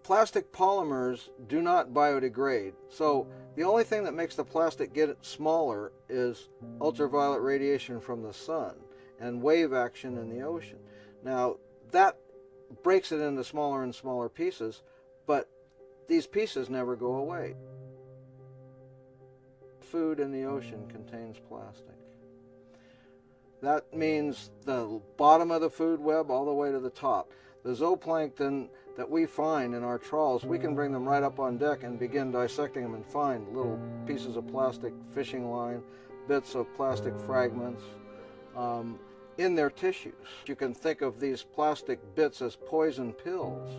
Plastic polymers do not biodegrade, so the only thing that makes the plastic get smaller is ultraviolet radiation from the sun and wave action in the ocean. Now, that breaks it into smaller and smaller pieces, but these pieces never go away. Food in the ocean contains plastic. That means the bottom of the food web all the way to the top. The zooplankton that we find in our trawls, we can bring them right up on deck and begin dissecting them and find little pieces of plastic fishing line, bits of plastic fragments in their tissues. You can think of these plastic bits as poison pills,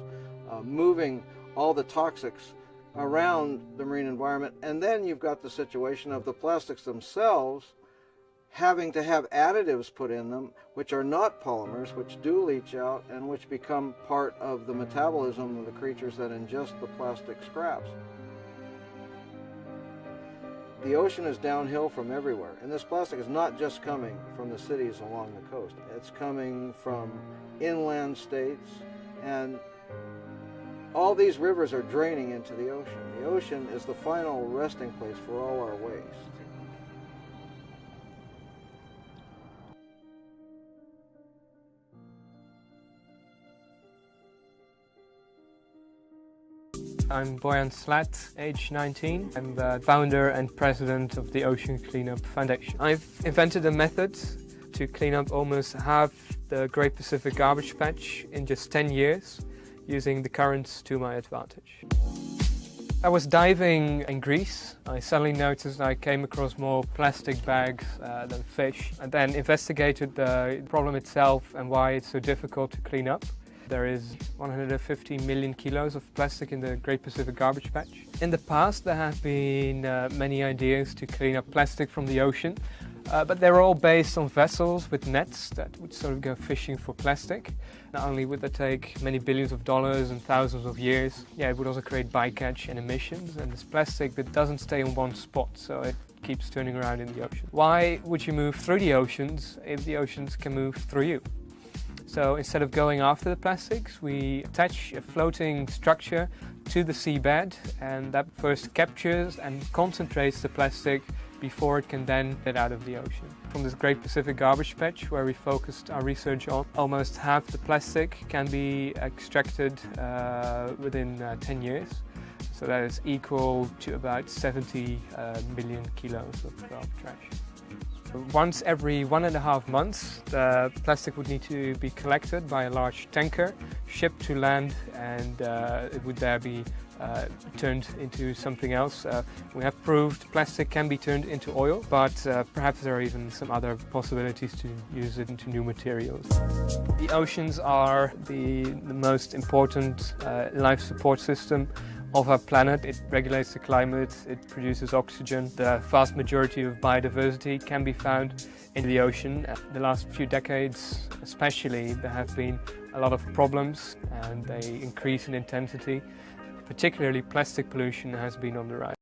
moving all the toxics around the marine environment. And then you've got the situation of the plastics themselves having to have additives put in them, which are not polymers, which do leach out and which become part of the metabolism of the creatures that ingest the plastic scraps. The ocean is downhill from everywhere, and this plastic is not just coming from the cities along the coast. It's coming from inland states, and all these rivers are draining into the ocean. The ocean is the final resting place for all our waste. I'm Bojan Slat, age 19. I'm the founder and president of the Ocean Cleanup Foundation. I've invented a method to clean up almost half the Great Pacific Garbage Patch in just 10 years, using the currents to my advantage. I was diving in Greece. I suddenly noticed I came across more plastic bags than fish, and then investigated the problem itself and why it's so difficult to clean up. There is 150 million kilos of plastic in the Great Pacific Garbage Patch. In the past there have been many ideas to clean up plastic from the ocean, but they're all based on vessels with nets that would sort of go fishing for plastic. Not only would that take many billions of dollars and thousands of years, it would also create bycatch and emissions, and this plastic that doesn't stay in one spot, so it keeps turning around in the ocean. Why would you move through the oceans if the oceans can move through you? So instead of going after the plastics, we attach a floating structure to the seabed, and that first captures and concentrates the plastic before it can then get out of the ocean. From this Great Pacific Garbage Patch, where we focused our research on, almost half the plastic can be extracted within 10 years. So that is equal to about 70 million kilos of trash. Once every 1.5 months, the plastic would need to be collected by a large tanker, shipped to land, and it would there be turned into something else. We have proved plastic can be turned into oil, but perhaps there are even some other possibilities to use it into new materials. The oceans are the most important life support system of our planet. It regulates the climate, it produces oxygen. The vast majority of biodiversity can be found in the ocean. The last few decades especially, there have been a lot of problems, and they increase in intensity. Particularly plastic pollution has been on the rise.